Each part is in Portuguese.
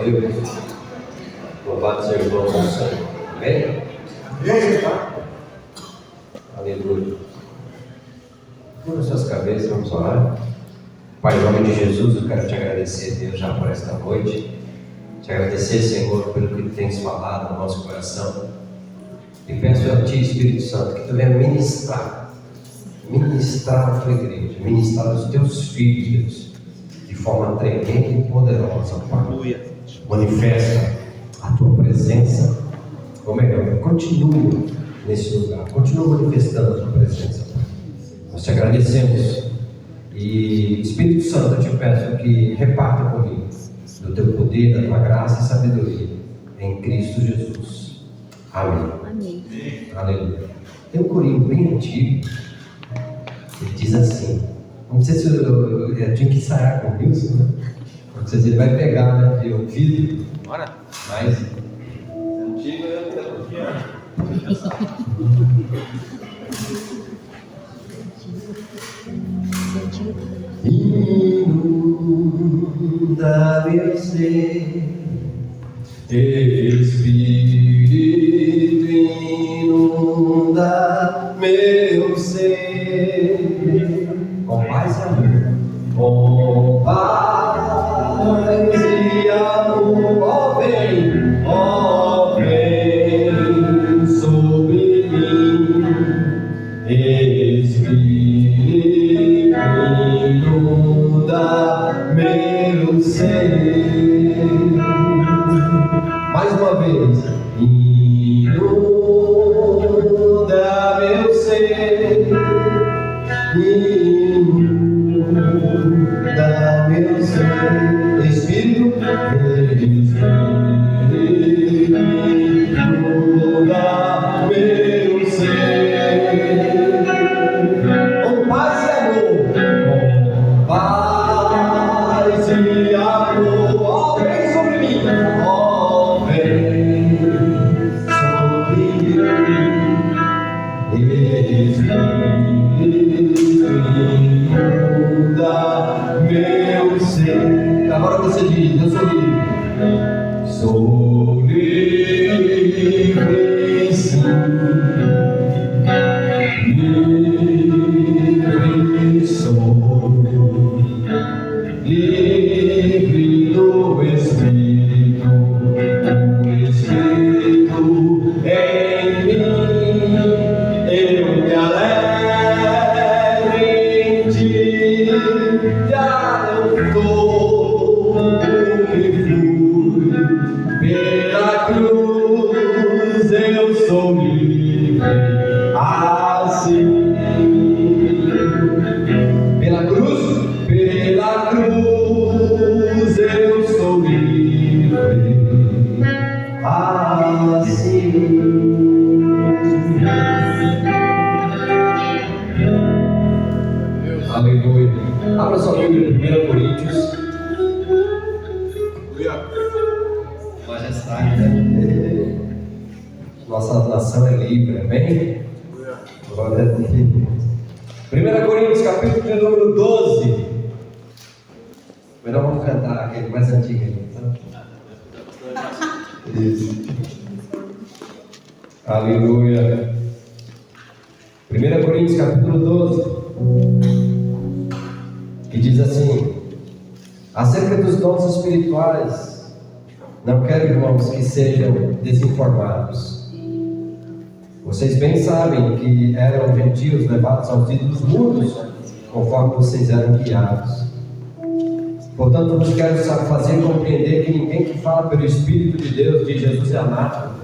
Deus. Louvado seja o nome do Senhor. Amém? Aleluia. Curva suas cabeças, vamos orar. Pai, em nome de Jesus, eu quero te agradecer, Deus, já por esta noite. Te agradecer, Senhor, pelo que tu tens falado no nosso coração. E peço a Ti, Espírito Santo, que Tu venha ministrar a Tua igreja, ministrar os Teus filhos, Deus, de forma tremenda e poderosa, Pai. Manifesta a Tua presença, ou melhor, continua nesse lugar, continua manifestando a Tua presença, Pai. Nós Te agradecemos. E Espírito Santo, eu te peço que reparta comigo do Teu poder, da Tua graça e sabedoria, em Cristo Jesus. Amém. Amém. Aleluia. Tem um corinho bem antigo, ele diz assim, não sei se eu tinha que ensaiar com o Wilson, né? Não sei se ele vai pegar, né? De ouvido. Bora. Mas Antigo eu não quero. Inunda meu ser, Espírito, inunda meu ser, com paz e amor, com paz e amor, ó vem sobre mim, Espírito, inunda meu ser. Mais uma vez, inunda meu ser, inunda meu ser, Espírito, inunda meu ser, com paz e amor, com paz e amor, ó vem sobre mim, ó vem sobre mim, Espírito, inunda meu ser. Agora você diz, eu sou livre. Sou livre, sim. Livre sou, livre do Espírito, o Espírito em mim, eu me alegro em Ti, já não sou o que fui, pela cruz eu sou livre, assim. Pela cruz eu sou livre, assim. Aleluia. Abra sua Bíblia em 1 Coríntios. Majestade, né? Nossa nação é livre, amém? Glória a Deus. 1 Coríntios, capítulo de número 12. Melhor vamos cantar aquele mais antigo aí, tá? Isso. Aleluia. 1 Coríntios, capítulo 12, que diz assim: acerca dos dons espirituais, não quero, irmãos, que sejam desinformados. Vocês bem sabem que eram gentios levados aos ídolos mudos, conforme vocês eram guiados. Portanto, vos quero fazer compreender que ninguém que fala pelo Espírito de Deus diz Jesus é anátema.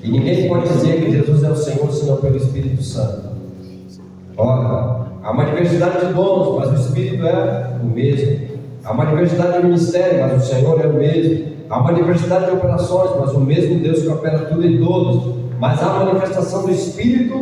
E ninguém pode dizer que Jesus é o Senhor senão pelo Espírito Santo. Ora, há uma diversidade de dons, mas o Espírito é o mesmo. Há uma diversidade de ministério, mas o Senhor é o mesmo. Há uma diversidade de operações, mas o mesmo Deus que opera tudo em todos. Mas a manifestação do Espírito,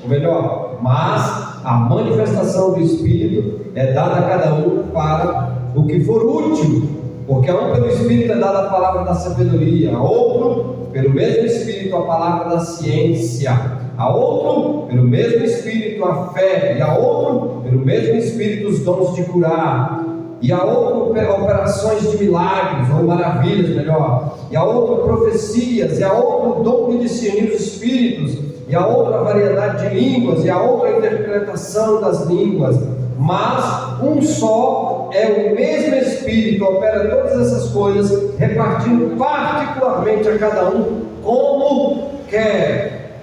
ou melhor, mas a manifestação do Espírito é dada a cada um para o que for útil, porque a um pelo Espírito é dada a palavra da sabedoria, a outro pelo mesmo Espírito a palavra da ciência, a outro pelo mesmo Espírito a fé, e a outro pelo mesmo Espírito os dons de curar. e a outra operações de milagres, ou maravilhas melhor, e a outra profecias, e a outra dom de discernir os espíritos, e a outra variedade de línguas, e a outra interpretação das línguas, mas um só é o mesmo Espírito, opera todas essas coisas, repartindo particularmente a cada um como quer.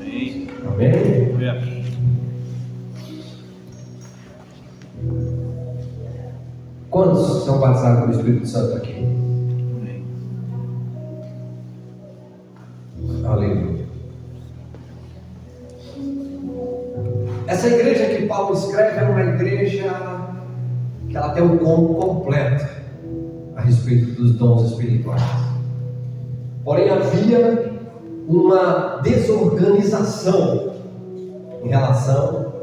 Amém. Amém? Quantos são batizados pelo Espírito Santo aqui? Amém. Aleluia. Essa igreja que Paulo escreve é uma igreja que ela tem um combo completo a respeito dos dons espirituais. Porém havia uma desorganização em relação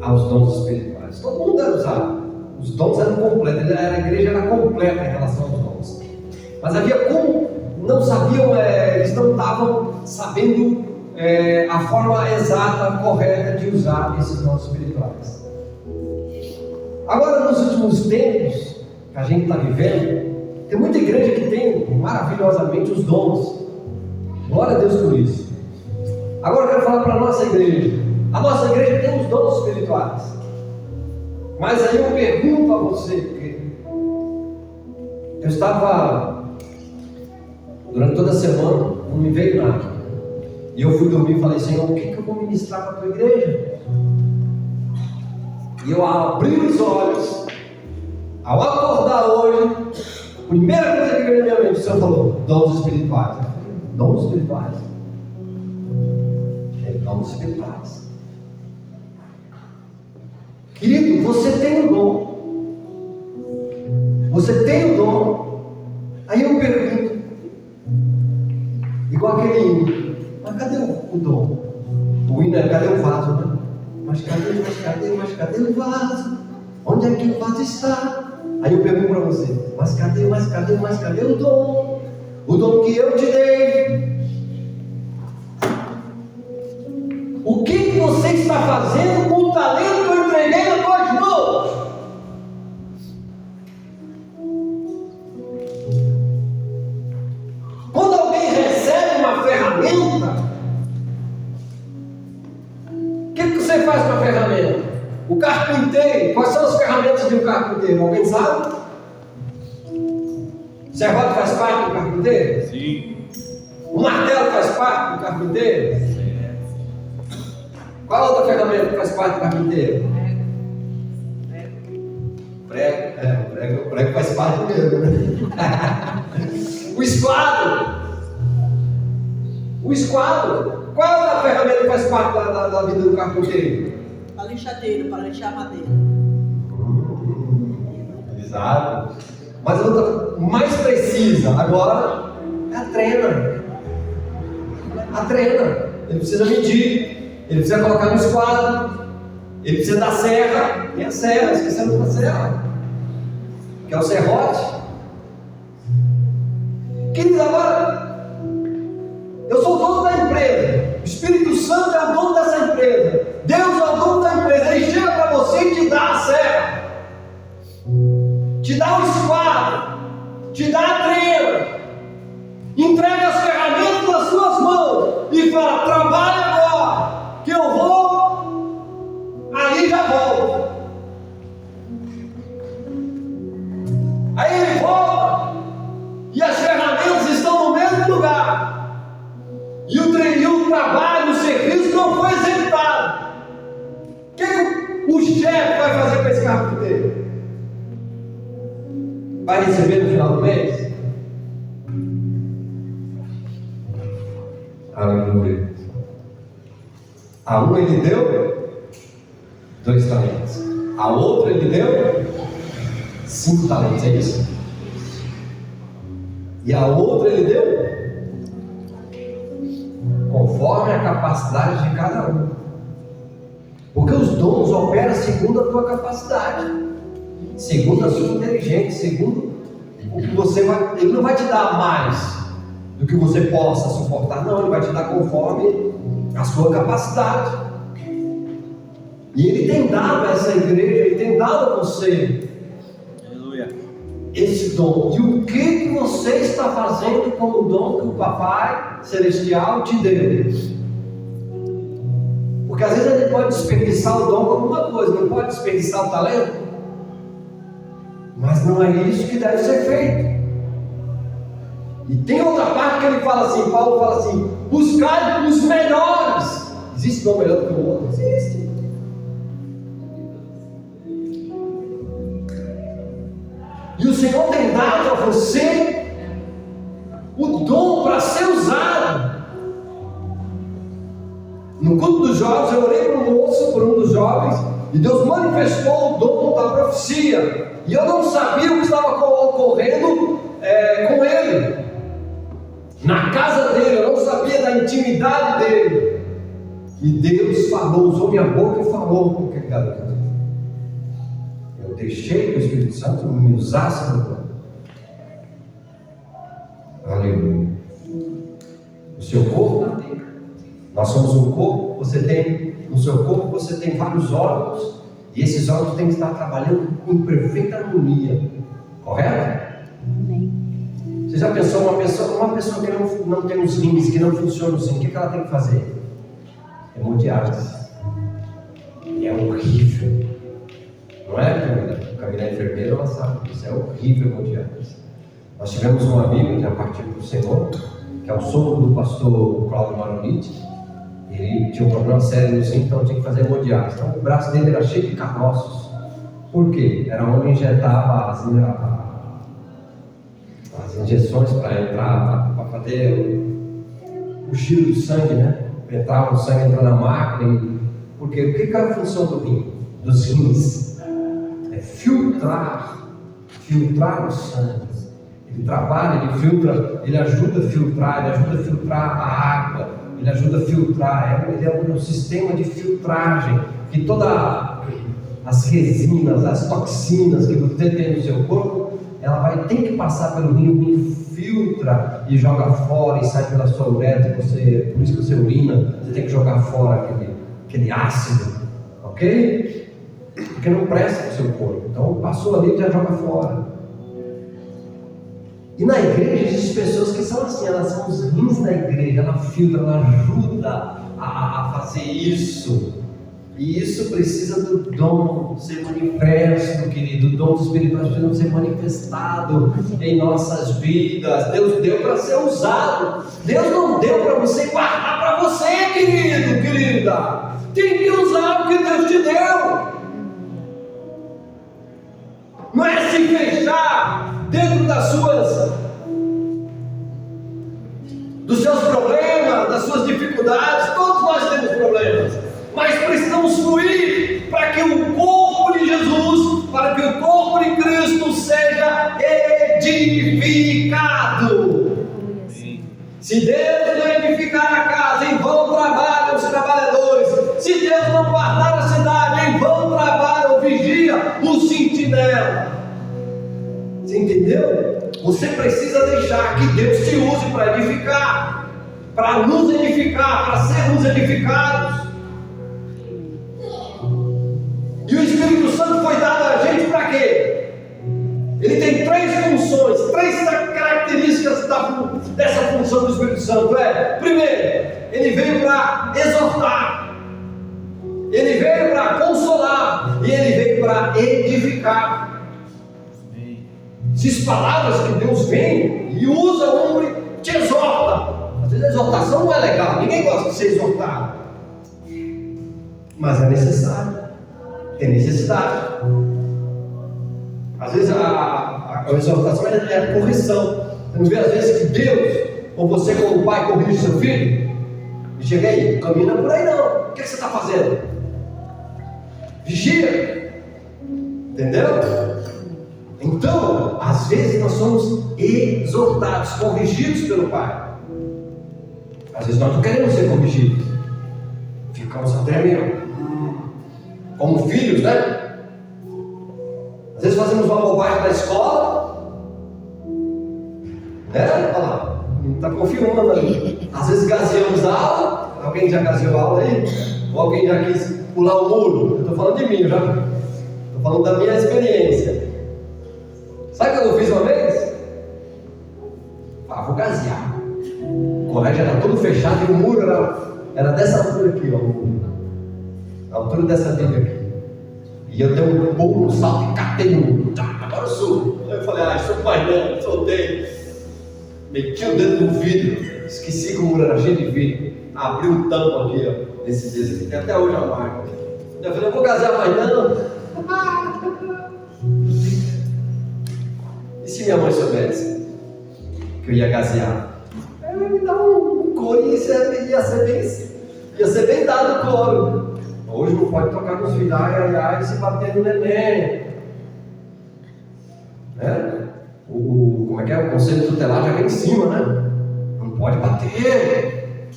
aos dons espirituais. Todo mundo era usado. Os dons eram completos, a igreja era completa em relação aos dons. Mas havia como não sabiam, eles não estavam sabendo a forma exata, correta de usar esses dons espirituais. Agora, nos últimos tempos que a gente está vivendo, tem muita igreja que tem maravilhosamente os dons. Glória a Deus por isso. Agora eu quero falar para a nossa igreja. A nossa igreja tem os dons espirituais. Mas aí eu pergunto a você, porque eu estava durante toda a semana, não me veio nada. E eu fui dormir e falei, Senhor, o que eu vou ministrar para a tua igreja? E eu abri os olhos, ao acordar hoje, a primeira coisa que veio na minha mente, o Senhor falou, dons espirituais. Eu falei, dons espirituais? Dons espirituais. Querido, você tem o dom. Você tem o dom. Aí eu pergunto, igual aquele hino, mas cadê o dom? O hino é, cadê o vaso, né? Mas cadê o vaso? Onde é que o vaso está? Aí eu pergunto para você, mas cadê o dom? O dom que eu te dei. O que você está fazendo com o talento que eu entreguei nas tuas mãos? Quando alguém recebe uma ferramenta, o que você faz com a ferramenta? O carpinteiro, quais são as ferramentas de um carpinteiro? Alguém sabe? O serrote faz parte do carpinteiro? Sim. O martelo faz parte do carpinteiro? Qual outra ferramenta que faz parte do carpinteiro? Prego. O prego faz parte mesmo, né? O esquadro. Qual é a ferramenta que faz parte da vida do carpinteiro? A lixadeira, para lixar a madeira. Exato. Mas a outra mais precisa agora é a trena. A trena. Ele precisa medir. Ele precisa colocar no esquadro. Ele precisa da serra. Tem a serra, esquecemos da serra, que é o serrote. Querido, agora eu sou o dono da empresa. O Espírito Santo é o dono dessa empresa. Deus é o dono da empresa. Ele chega para você e te dá a serra, te dá o esquadro, te dá a trena, entrega as ferramentas nas suas mãos e fala, trabalha agora, que eu vou, aí já volto. Aí ele volta e as ferramentas estão no mesmo lugar, e o trabalho, o serviço não foi executado. O que o chefe vai fazer com esse carpinteiro? Vai receber no final do mês? Aleluia. A um ele deu 2 talentos. A outra ele deu 5 talentos. É isso? E a outra ele deu conforme a capacidade de cada um. Porque os dons operam segundo a tua capacidade, segundo a sua inteligência, segundo o que você vai. Ele não vai te dar mais do que você possa suportar, não. Ele vai te dar conforme a sua capacidade. E Ele tem dado a essa igreja, Ele tem dado a você esse dom. E o que você está fazendo com o dom que o Papai Celestial te deu? Porque às vezes a gente pode desperdiçar o dom com alguma coisa, não pode desperdiçar o talento. Mas não é isso que deve ser feito. E tem outra parte que ele fala assim, Paulo fala assim, buscar os melhores. Existe dom melhor do que o outro? Existe. E o Senhor tem dado a você o dom para ser usado. No culto dos jovens, eu orei por um moço, por um dos jovens, e Deus manifestou o dom da profecia. E eu não sabia o que estava ocorrendo com ele, na casa dele, eu não sabia da intimidade dele. E Deus falou, usou minha boca e falou com aquele garoto. Eu deixei que o Espírito Santo me usasse no dom. Aleluia. O seu corpo, nós somos um corpo, no seu corpo você tem vários órgãos, e esses órgãos têm que estar trabalhando em perfeita harmonia, correto? Amém. Você já pensou uma pessoa que não tem os rins, que não funciona os rins, o que ela tem que fazer? Hemodiálise. E é horrível. Não é, Camila? Camila é enfermeira, ela sabe isso. É horrível hemodiálise. Nós tivemos um amigo que já partiu para o Senhor, que é o sogro do pastor Cláudio Maronite. Ele tinha um problema sério no rim, então tinha que fazer hemodiálise. Então o braço dele era cheio de caroços. Por quê? Era onde injetava as injeções para entrar, para fazer o giro do sangue, né? Entrava o sangue, entrava na máquina. Porque o que é a função do rim? Dos rins? É filtrar o sangue. Ele trabalha, ele filtra, ele ajuda a filtrar a água, ele ajuda a filtrar, ele é um sistema de filtragem, que todas as resinas, as toxinas que você tem no seu corpo, ela ter que passar pelo rim, o rim filtra e joga fora e sai pela sua uretra, por isso que você urina, você tem que jogar fora aquele ácido, ok? Porque não presta para o seu corpo, então passou ali e já joga fora. E na igreja existem pessoas que são assim, elas são os rins da igreja, ela filtra, ela ajuda a fazer isso. E isso precisa do dom ser manifesto, querido. O dom do Espírito precisa ser manifestado em nossas vidas. Deus deu para ser usado. Deus não deu para você guardar para você, querido, querida. Tem que usar o que Deus te deu. Não é se fechar dentro dos seus problemas, das suas dificuldades. Todos nós temos problemas, mas precisamos fluir para que o corpo de Jesus, para que o corpo de Cristo seja edificado. Se Deus não edificar a casa, em vão trabalham os trabalhadores. Se Deus não guardar a cidade, em vão trabalha o vigia, o sentinela. Você entendeu? Você precisa deixar que Deus te use para edificar, para nos edificar, para sermos edificados. E o Espírito Santo foi dado a gente para quê? Ele tem três funções, três características dessa função do Espírito Santo. Primeiro, ele veio para exortar, ele veio para consolar e ele veio para edificar. Essas palavras que Deus vem e usa o homem, te exorta. Às vezes a exortação não é legal, ninguém gosta de ser exortado, mas é necessário, tem necessidade. Às vezes a exortação é a correção. Você não vê às vezes que Deus, ou você como pai, corrige seu filho e chega aí, caminha por aí não, o que você está fazendo? Vigia, entendeu? Então, às vezes nós somos exortados, corrigidos pelo Pai. Às vezes nós não queremos ser corrigidos, ficamos até meio como filhos, né? Às vezes fazemos uma bobagem na escola, né? Olha lá, está confirmando ali. Às vezes gaseamos a aula. Alguém já gaseou a aula aí? Ou alguém já quis pular o muro? Eu estou falando de mim, já estou falando da minha experiência. Sabe o que eu fiz uma vez? Ah, vou gasear. O colégio era todo fechado e o muro era dessa altura aqui, ó. A altura dessa Bíblia aqui. E eu dei um pulo no salto e catei no muro. Tá, agora eu subo. Eu falei, sou pai não, soltei. Meti o dedo no vidro. Esqueci que o muro era cheio de vidro. Abri o tampo aqui, ó. Esse dedo aqui. Tem até hoje a marca. Eu falei, não vou gasear mais não. E se minha mãe soubesse que eu ia gasear? Ela ia me dar um couro e ia ser bem dado o couro. Hoje não pode tocar nos filhos, ai, se bater no neném. Como é que é? O conselho tutelar já vem em cima, né? Não pode bater.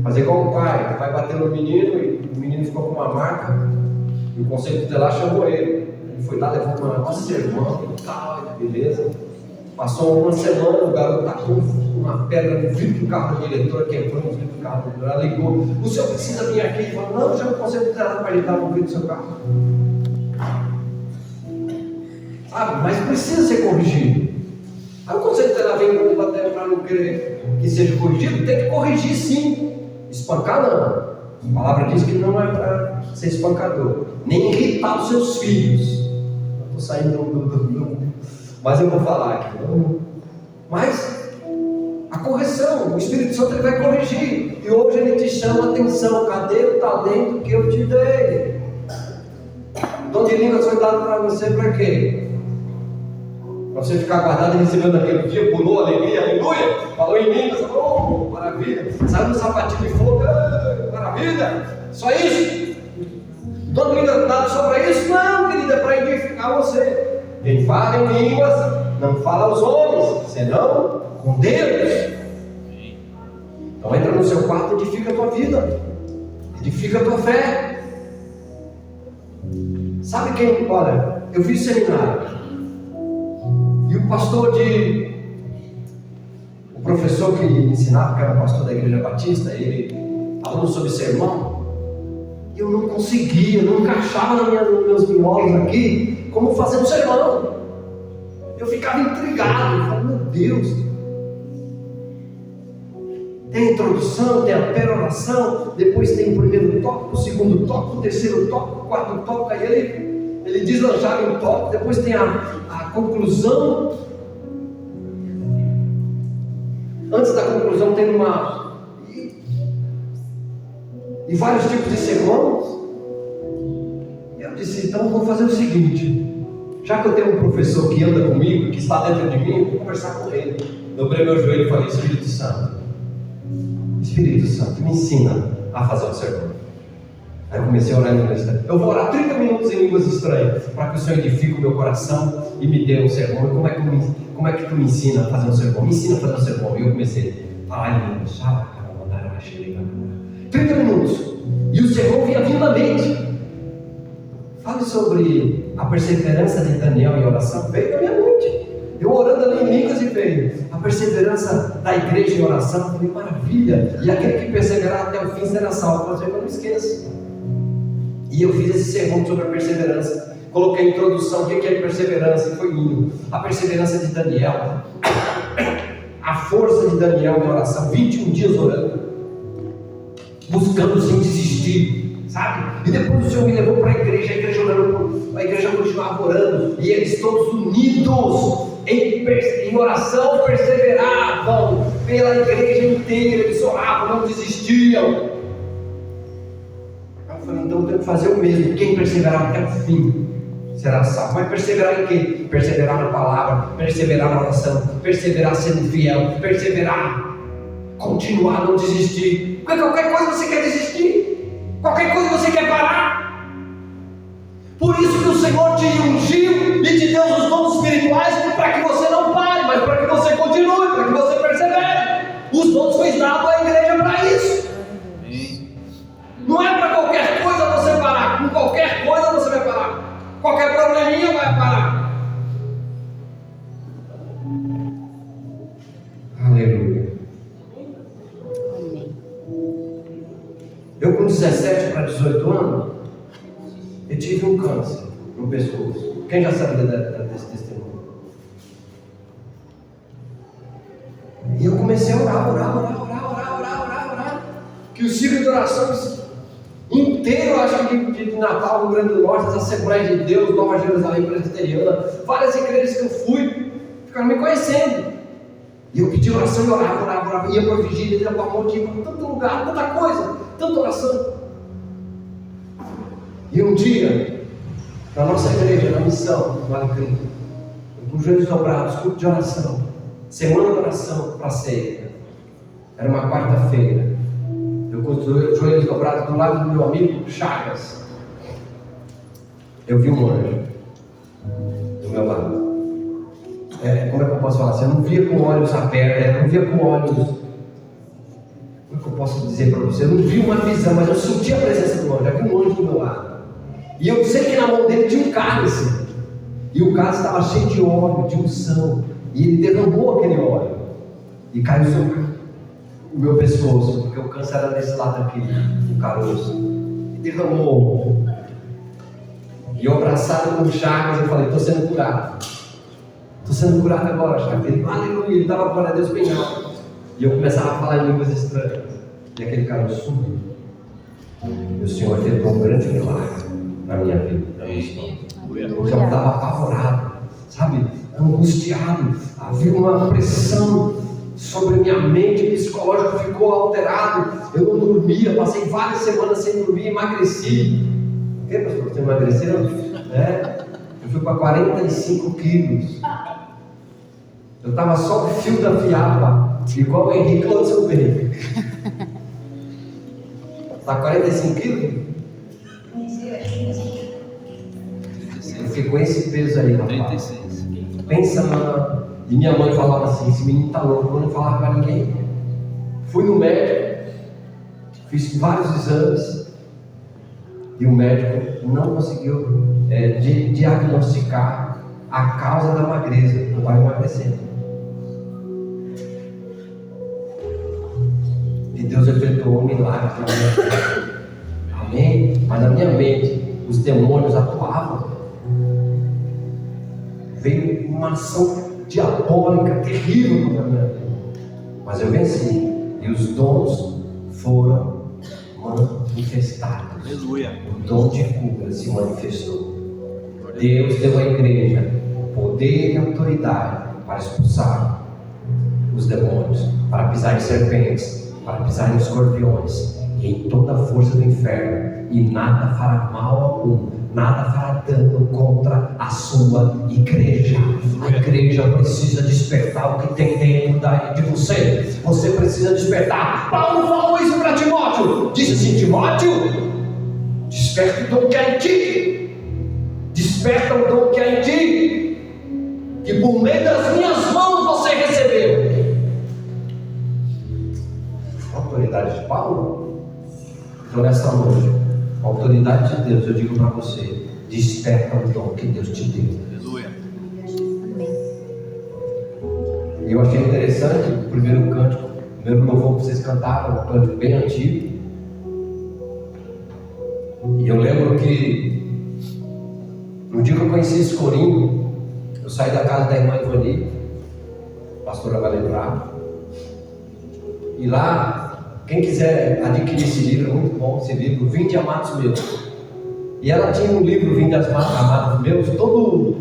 Fazer igual o pai bateu no menino e o menino ficou com uma marca. E o conselho tutelar chamou ele. Ele foi lá, levou uma sermão e tal, beleza. Passou uma semana, o garoto tá com uma pedra no vidro do carro da diretora, quebrou no vidro do carro da diretora. Ela ligou: o senhor precisa vir aqui? Ele falou: não, já não consigo tutelar para ajeitar no vidro do seu carro. Mas precisa ser corrigido. Aí o conselho tutelar vem para não querer que seja corrigido, tem que corrigir sim. Espancar não. A palavra diz que não é para ser espancador, nem irritar os seus filhos. Estou saindo do mas eu vou falar aqui. Mas a correção, o Espírito Santo ele vai corrigir. E hoje ele te chama a atenção. Cadê o talento que eu te dei? O dom de línguas foi dado para você para quê? Para você ficar guardado e recebendo naquele dia, pulou, alegria, aleluia, falou em línguas, oh, maravilha, saiu no sapatinho de fogo, maravilha, só isso? O dom de línguas dado só para isso? Não, querida, é para edificar você. Quem fala em línguas não fala aos homens, senão com Deus. Então entra no seu quarto e edifica a tua vida, edifica a tua fé. Sabe quem? Olha, eu fiz seminário e o professor que ensinava, que era pastor da igreja batista, ele falando sobre sermão, e eu não conseguia, não encaixava nos meus miolos aqui como fazer um sermão. Eu ficava intrigado, eu falava, meu Deus, tem a introdução, tem a peroração, depois tem o primeiro tópico, o segundo tópico, o terceiro tópico, o quarto tópico, aí ele deslanchava em tópico, depois tem a conclusão. Antes da conclusão tem e vários tipos de sermões. Eu disse, então vou fazer o seguinte, já que eu tenho um professor que anda comigo, que está dentro de mim, eu vou conversar com ele. Dobrei meu joelho e falei, Espírito Santo, me ensina a fazer um sermão. Aí eu comecei a orar em línguas estranhas. Eu vou orar 30 minutos em línguas estranhas, para que o Senhor edifique o meu coração e me dê um sermão. E como é que tu me ensina a fazer um sermão? Me ensina a fazer um sermão. E eu comecei a falar em línguas. 30 minutos. E o sermão vinha vindamente. Fale sobre a perseverança de Daniel em oração. Veio na minha mente. Eu orando ali em línguas e veio. A perseverança da igreja em oração. Eu falei, maravilha. E aquele que perseverar até o fim será salvo. Mas eu não esqueço. E eu fiz esse sermão sobre a perseverança. Coloquei a introdução. O que é perseverança? E foi lindo. A perseverança de Daniel. A força de Daniel em oração. 21 dias orando. Buscando sem desistir, sabe? E depois o Senhor me levou para a igreja orando, a igreja continuava orando, e eles todos unidos em oração perseveravam pela igreja inteira, eles oravam, não desistiam. Eu falei, então eu tenho que fazer o mesmo, quem perseverar até o fim será salvo. Mas perseverar em quê? Perseverar na palavra, perseverar na oração, perseverar sendo fiel, perseverar, continuar, não desistir. Porque qualquer coisa você quer desistir, qualquer coisa você quer parar. Por isso que o Senhor te ungiu e te deu os dons espirituais, para que você não pare, mas para que você continue, para que você persevere. Os dons foi dado à igreja para isso. Não é para qualquer coisa você parar, com qualquer coisa você vai parar, qualquer probleminha vai parar. Aleluia. Eu com 17 para 18 anos, eu tive um câncer no pescoço. Quem já sabe desse testemunho? E eu comecei a orar. Que o ciclo de orações inteiro, acho que de Natal, no Rio Grande do Norte, as Assembleias de Deus, Nova Jerusalém Presbiteriana, várias igrejas que eu fui, ficaram me conhecendo. E eu pedi oração e orava, ia para a vigília, ia para a monte, ia para tanto lugar, tanta coisa, tanta oração. E um dia, na nossa igreja, na missão, no Alecrim, com os joelhos dobrados, culto de oração, semana de oração para a ceia. Era uma quarta-feira. Eu com os joelhos dobrados do lado do meu amigo Chagas. Eu vi um anjo do meu lado. Como é que eu posso falar assim? Eu não via com olhos abertos, eu não via com olhos. Como é que eu posso dizer para você? Eu não vi uma visão, mas eu senti a presença do anjo. Eu vi um anjo do meu lado. E eu sei que na mão dele tinha um cálice. E o cálice estava cheio de óleo, de unção. E ele derramou aquele óleo. E caiu sobre o meu pescoço, porque o câncer era desse lado aqui, o caroço. E derramou. E eu abraçado com o Chagas, eu falei: estou sendo curado. Estou sendo curado agora, Chagas. Ele, aleluia, ele dava glória a Deus bem alto. E eu começava a falar em línguas estranhas. E aquele caroço sumiu. E o Senhor efetuou um grande milagre na minha vida. Eu já estava apavorado, sabe? Angustiado. Havia uma pressão sobre minha mente, psicológica ficou alterado. Eu não dormia, passei várias semanas sem dormir, emagreci. O que, pastor? Você emagreceu? Eu fui para 45 quilos. Eu estava só o fio da fiapa, igual o Henrique lá do seu bem. Está 45 quilos? Eu fiquei com esse peso aí, rapaz. 36. Pensa na... E minha mãe falava assim: esse menino está louco, eu não falava para ninguém. Fui no médico, fiz vários exames, e o médico não conseguiu diagnosticar a causa da magreza. Eu estava emagrecendo. E Deus efetuou um milagre na minha vida. Amém? Mas na minha mente, os demônios atuavam. Veio uma ação diabólica, terrível contra a minha vida. Mas eu venci. E os dons foram manifestados. Aleluia. O dom de cura se manifestou. Deus deu à igreja poder e autoridade para expulsar os demônios, para pisar em serpentes, para pisar em escorpiões e em toda a força do inferno, e nada fará mal algum, nada fará dano contra a sua igreja. A igreja precisa despertar o que tem dentro de você. Você precisa despertar. Paulo falou isso para Timóteo. Disse assim: Timóteo, desperta o dom que há em ti. Desperta o dom que há em ti, que por meio das minhas mãos você recebeu. A autoridade de Paulo. Então nessa noite, a autoridade de Deus, eu digo para você: desperta o dom que Deus te deu. Aleluia. E eu achei interessante o primeiro cântico, o primeiro louvor que vocês cantaram, um cântico bem antigo. E eu lembro que no dia que eu conheci esse corinho, eu saí da casa da irmã Ivani, a pastora vai lembrar. E lá, quem quiser adquirir esse livro, é muito bom esse livro, Vinde Amados Meus. E ela tinha um livro, Vinde Amados Meus, todo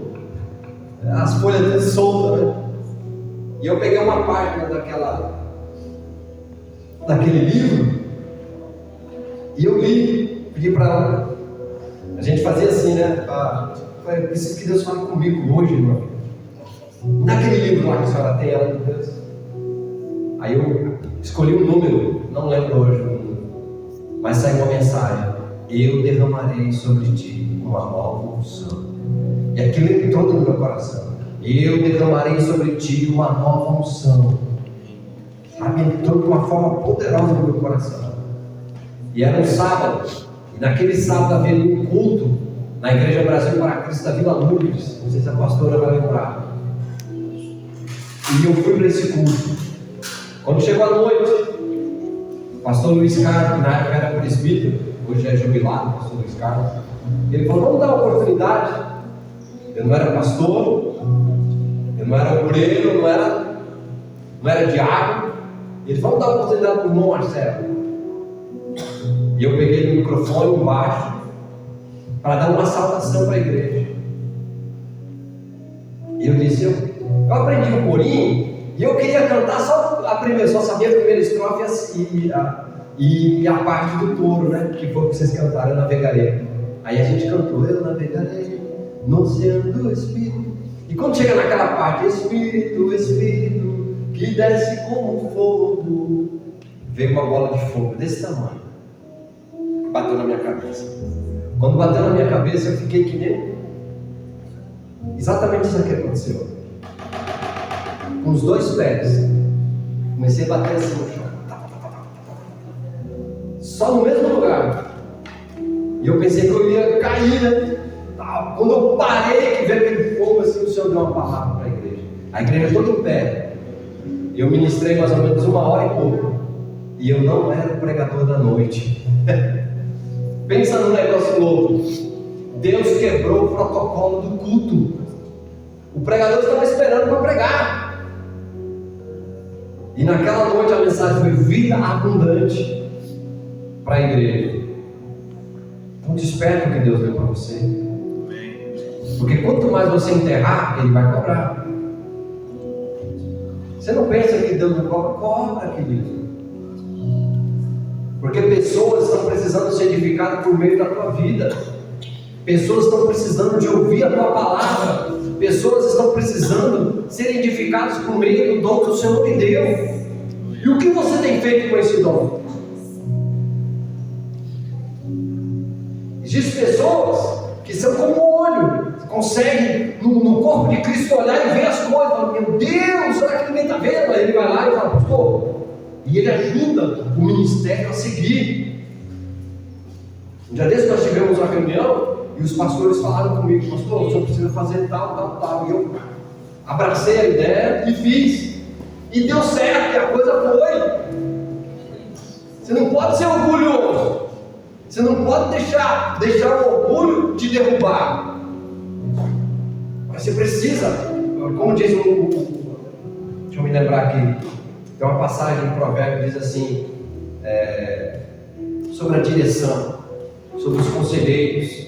as folhas dele soltas, né? E eu peguei uma página daquele livro e eu li, pedi para ela. A gente fazia assim, né? Eu preciso que Deus fale comigo hoje, irmão. Naquele livro lá que a senhora tem, ela de Deus. Aí eu escolhi um número, não lembro hoje o número, mas saiu uma mensagem: eu derramarei sobre ti uma nova unção. E aquilo entrou no meu coração. Eu derramarei sobre ti uma nova unção. Sabe, entrou de uma forma poderosa no meu coração. E era um sábado, e naquele sábado havia um culto na Igreja Brasil para Cristo da Vila Lourdes. Não sei se a pastora vai lembrar. E eu fui para esse culto. Quando chegou a noite, o pastor Luiz Carlos, que na época era presbítero, hoje é jubilado, o pastor Luiz Carlos, ele falou: vamos dar uma oportunidade. Eu não era pastor, eu não era obreiro, eu não era diácono. Ele falou: vamos dar oportunidade para o irmão Marcelo. E eu peguei o microfone embaixo para dar uma saudação para a igreja. E eu disse: eu aprendi o corinho e eu queria cantar só sabia a primeira estrofe e a parte do coro, né? Que foi o que vocês cantaram, eu navegarei. Aí a gente cantou: eu navegarei no oceano do Espírito. E quando chega naquela parte, Espírito, Espírito, que desce como fogo, veio uma bola de fogo desse tamanho, bateu na minha cabeça. Quando bateu na minha cabeça, eu fiquei que nem... Exatamente isso que aconteceu. Com os dois pés, comecei a bater assim no chão. Só no mesmo lugar. E eu pensei que eu ia cair, né? Quando eu parei, que veio aquele fogo assim, o Senhor deu uma palavra para a igreja. A igreja toda em pé. Eu ministrei mais ou menos 1 hora e pouco. E eu não era o pregador da noite. Pensa num negócio louco. Deus quebrou o protocolo do culto. O pregador estava esperando para pregar. E naquela noite a mensagem foi vida abundante para a igreja. Então desperta o que Deus deu para você. Porque quanto mais você enterrar, Ele vai cobrar. Você não pensa que Deus não cobra? Cobra, querido. Porque pessoas estão precisando ser edificadas por meio da tua vida. Pessoas estão precisando de ouvir a tua palavra. Pessoas estão precisando ser edificadas por meio do dom que o Senhor me deu. E o que você tem feito com esse dom? Existem pessoas que são como o olho, conseguem no corpo de Cristo olhar e ver as coisas. Falam: meu Deus, será que ninguém está vendo? Aí ele vai lá e fala: pastor. E ele ajuda o ministério a seguir. Um dia desse nós tivemos uma reunião e os pastores falaram comigo: pastor, o senhor precisa fazer tal. E eu abracei a ideia e fiz. E deu certo, e a coisa foi. Você não pode ser orgulhoso. Você não pode deixar o orgulho te derrubar. Mas você precisa, como diz deixa eu me lembrar aqui, tem uma passagem em Provérbio que diz assim, sobre a direção, sobre os conselheiros,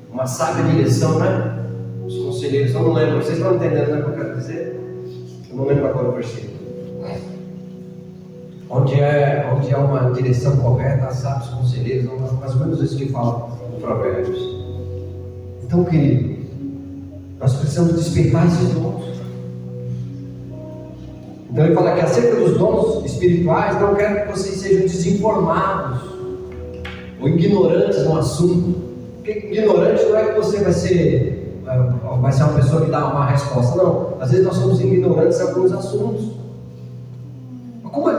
uma sábia direção, né? Os conselheiros, eu não lembro, vocês estão entendendo, né, o que eu quero dizer? Eu não lembro agora o versículo. Onde é uma direção correta, sábios conselheiros, mais ou menos isso que fala o Provérbios. Então, querido, nós precisamos despertar esses dons. Então ele fala que acerca dos dons espirituais, não quero que vocês sejam desinformados ou ignorantes no assunto. Porque ignorante não é que você vai ser uma pessoa que dá uma resposta, não. Às vezes nós somos ignorantes em alguns assuntos. Como é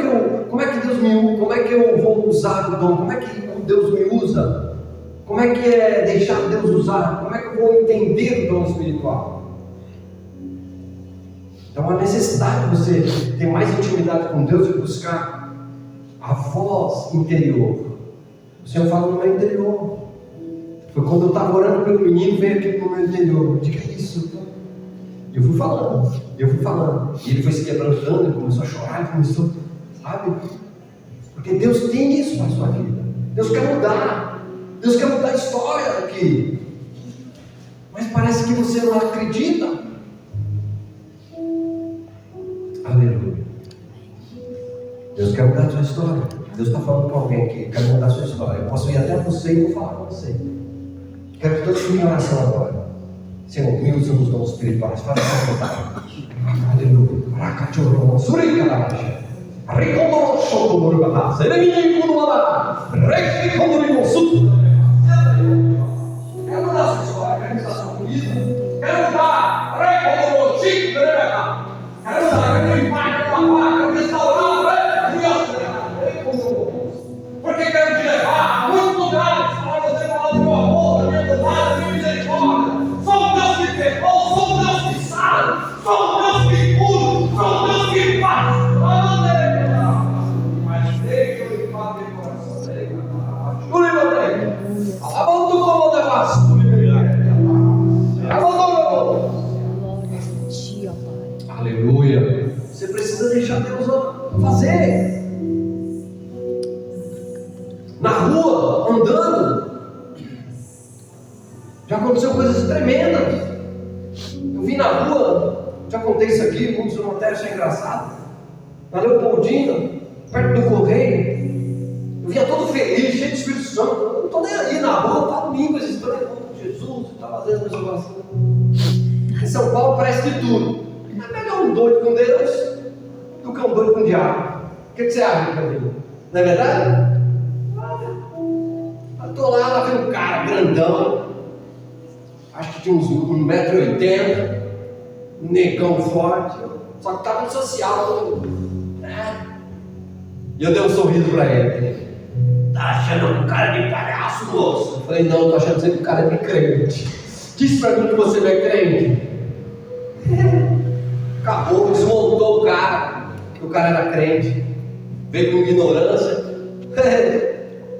que eu vou usar o dom? Como é que Deus me usa? Como é que é deixar Deus usar? Como é que eu vou entender o dom espiritual? Então a necessidade de você ter mais intimidade com Deus e buscar a voz interior. O Senhor fala no meu interior. Foi quando eu estava orando pelo menino, veio aqui no meu interior. O que é isso? E eu fui falando. E ele foi se quebrantando, ele começou a chorar, ele começou, sabe? Porque Deus tem isso para a sua vida. Deus quer mudar. Deus quer mudar a história aqui. Mas parece que você não acredita. Aleluia. Deus quer mudar a sua história. Deus está falando com alguém aqui, quer mudar a sua história. Eu posso ir até você e vou falar com você. Quero que todos tenham oração agora. Senhor, me usa nos dons espirituais. Fala a sua vontade. Aleluia. Rakachoro, surikaracha. Recondoro, chotomorubata. Seremini, kurumada. Rekondoro, suto. Quero mudar a sua história. Quero mudar a sua vida. Quero mudar. Recondoro, chico, quero mudar, quero limpar, quero lavar, quero restaurar, porque quero te levar a muitos lugares, para você falar do meu amor, da minha bondade, da minha misericórdia. Sou um Deus que perdoa, sou um Deus que sabe, sou um Deus que cura, sou um Deus que faz. Mas deixa eu limpar meu coração. Júlio, alabando como devasto. Alabando na rua, andando. Já aconteceu coisas tremendas. Eu vi na rua, já contei isso aqui, muitos não até acham engraçado. Na Leopoldina, perto do Correio, eu via todo feliz, cheio de Espírito Santo. Eu não estou nem aí na rua, está domingo existindo com Jesus, está fazendo a minha oração. Em São Paulo parece de tudo. É melhor um doido com Deus do que um doido com o diabo. O que você acha, meu amigo? Não é verdade? Eu estou lá vendo um cara grandão, acho que tinha uns 1,80 m, um negão forte, só que estava no social. E eu dei um sorriso para ele. Tá achando um cara de palhaço, moço? Eu falei, não, tô achando sempre um cara de crente. Diz para mim que você não é crente. Acabou, desmontou o cara, que o cara era crente. Veio com ignorância.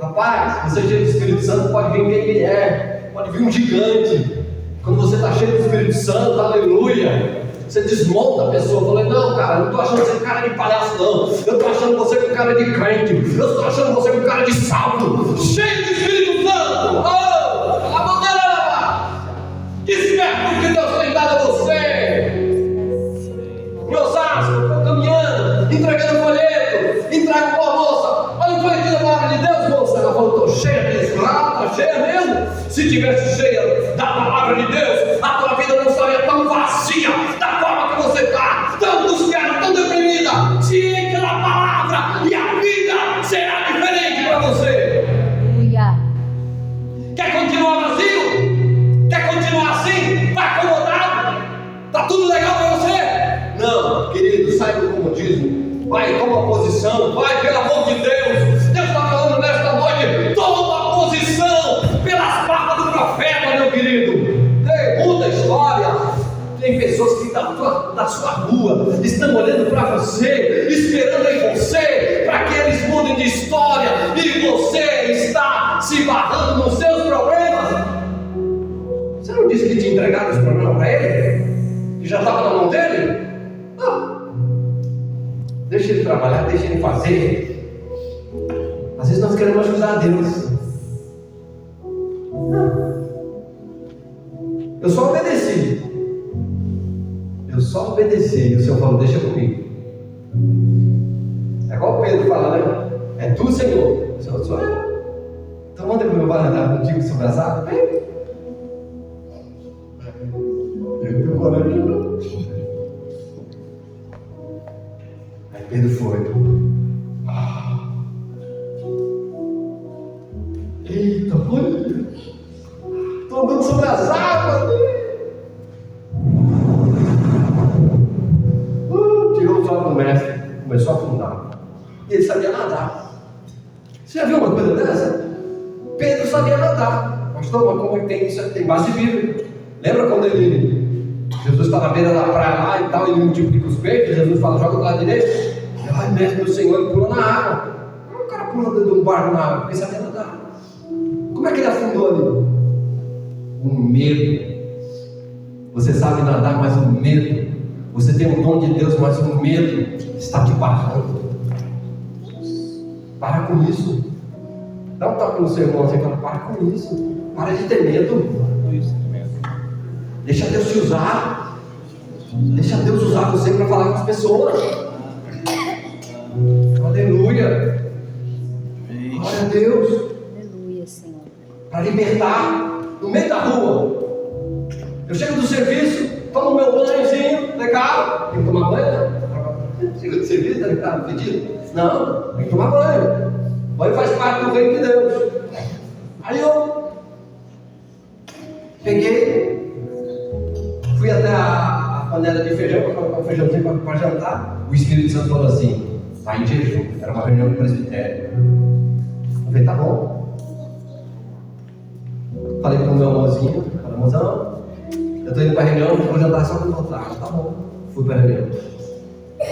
Rapaz, você é cheio do Espírito Santo, pode vir quem ele é, pode vir um gigante. Quando você está cheio do Espírito Santo, aleluia, você desmonta a pessoa. Eu falei, não, cara, eu não estou achando você com cara de palhaço, não. Eu estou achando você com cara de crente. Eu estou achando você com cara de salto, cheio do Espírito Santo. Oh, a bandeira, desperta o que Deus tem dado a você. Em Osasco, estou caminhando, entregando folheto, entrego para a moça. Olha o folhetinho da palavra de Deus, moça. Ela falou, estou cheia disso. Ah, está cheia mesmo? Se tivesse cheia da palavra de Deus, a tua vida não estaria tão vazia, da forma que você está, tão angustiada, tão deprimida. Se entra na palavra e a vida será diferente para você. Aleluia. Quer continuar vazio? Quer continuar assim? Está acomodado? Está tudo legal para você? Não, querido, sai do comodismo. Vai, toma posição. Vai, pelo amor de Deus. Deus está falando nesta noite. Toma posição pelas palavras do profeta, meu querido. Muda a história. Tem pessoas que estão na sua rua, estão olhando para você, esperando em você, para que eles mudem de história, e você está se barrando nos seus problemas. Você não disse que tinha entregado os problemas para ele? Que já estava na mão dele? Não. Deixa ele trabalhar, deixa ele fazer. Às vezes nós queremos ajudar a Deus. Eu só obedeci. E o Senhor falou, deixa comigo. É igual o Pedro fala, né? É tu, Senhor. O Senhor sou eu. Então manda que o meu pai andar contigo sobre as águas. Vem. Eu tenho coragem, não. Aí Pedro foi. Eita, olha. Estou andando sobre as águas. Tirou os olhos do mestre, começou a afundar. E ele sabia nadar. Você já viu uma coisa dessa? Pedro sabia nadar. Pastor, mas como é que tem isso? Tem base bíblica. Lembra quando Jesus está na beira da praia lá e tal, ele multiplica os peixes, Jesus fala, joga do lado direito. Ai, mestre, meu Senhor, ele pula na água. O cara pula dentro de um barco na água, porque sabia nadar. Como é que ele afundou ali? O medo. Você sabe nadar, mas o medo. Você tem o dom de Deus, mas o medo está te barrando. Para com isso. Dá um toque no seu irmão e fala, para com isso. Para de ter medo. Deixa Deus te usar. Deixa Deus usar você para falar com as pessoas. Aleluia. Glória a Deus. Aleluia, Senhor. Para libertar no meio da rua. Eu chego do serviço, tomo meu banhozinho, legal. Tem que tomar banho, né? Chega do serviço, tá pedido? Não, tem que tomar banho. Banho faz parte do reino de Deus. Aí eu peguei, fui até a panela de feijão para colocar o feijãozinho para jantar. O Espírito Santo falou assim, vai em jejum. Era uma reunião do presbitério. Eu falei, tá bom. Falei pro meu irmãozinho, falei, irmãozão, eu tô indo para a reunião, vou jantar só quando voltar. Tá bom. Fui para a reunião.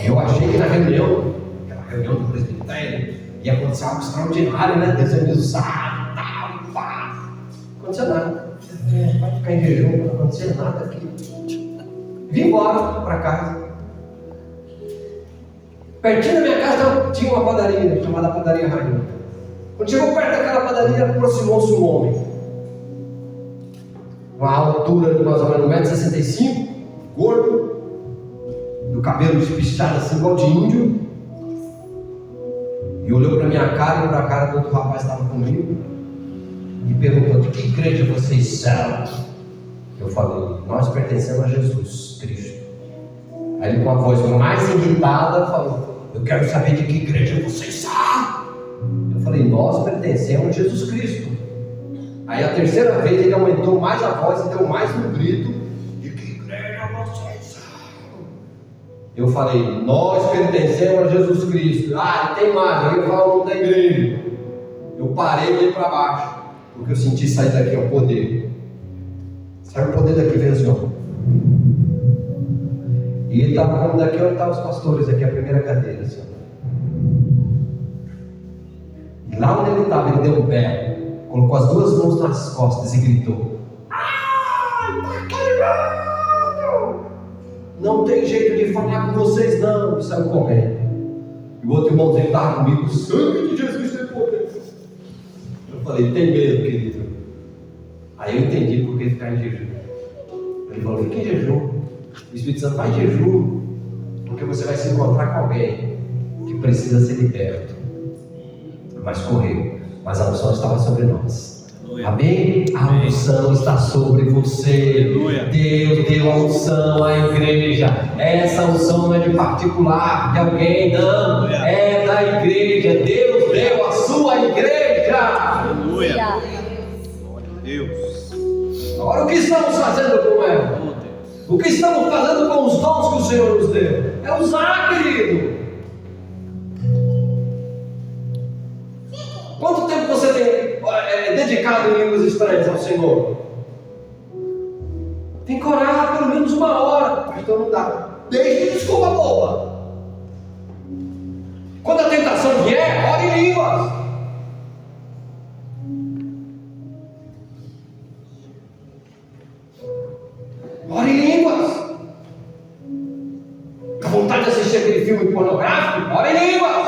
Eu achei que na reunião, aquela reunião do presbitério, ia acontecer algo extraordinário, né? Deus ia me usar, tal, pá. Não aconteceu nada. Vai ficar em jejum, não aconteceu nada aqui. Vim embora para casa. Pertinho da minha casa tinha uma padaria, chamada Padaria Rainha. Quando chegou perto daquela padaria, aproximou-se um homem, uma altura de mais ou menos 1,65 m, gordo, do cabelo despichado assim, igual de índio, e olhou para minha cara e para a cara do outro rapaz que estava comigo, e perguntou: de que igreja vocês são? Eu falei: nós pertencemos a Jesus Cristo. Aí ele, com a voz mais irritada, falou: eu quero saber de que igreja vocês são. Eu falei: nós pertencemos a Jesus Cristo. Aí a terceira vez ele aumentou mais a voz e deu mais um grito: de que igreja vocês são? Eu falei: nós pertencemos a Jesus Cristo. Ah, e tem mais, eu ia falar o nome da igreja. Eu parei e olhei para baixo, porque eu senti sair daqui o poder. Sai o poder daqui, vem assim, ó. E ele estava como daqui, onde estavam os pastores, aqui a primeira cadeira, assim, ó. E lá onde ele estava, ele deu um pé, colocou as duas mãos nas costas e gritou: ah, tá queimado! Não tem jeito de falar com vocês não. E saiu correndo. E o outro irmãozinho estava comigo: o sangue de Jesus tem poder. Eu falei: tem medo, querido? Aí eu entendi por que ficar em jejum. Ele falou: fica em jejum. O Espírito Santo vai em jejum, porque você vai se encontrar com alguém que precisa ser liberto. Mas correu, mas a unção estava sobre nós. Aleluia. Amém? A unção está sobre você. Aleluia. Deus deu a unção à igreja. Essa unção não é de particular, de alguém, não. Aleluia. É da igreja. Deus deu a sua igreja. Aleluia. Glória a Deus. Agora, o que estamos fazendo com ela? O que estamos fazendo com os dons que o Senhor nos deu? É usar, querido. Quanto tempo você tem dedicado em línguas estranhas ao Senhor? Tem que orar pelo menos 1 hora. Então não dá. Deixe de desculpa boba. Quando a tentação vier, ore em línguas. Ore em línguas. A vontade de assistir aquele filme pornográfico, ore em línguas.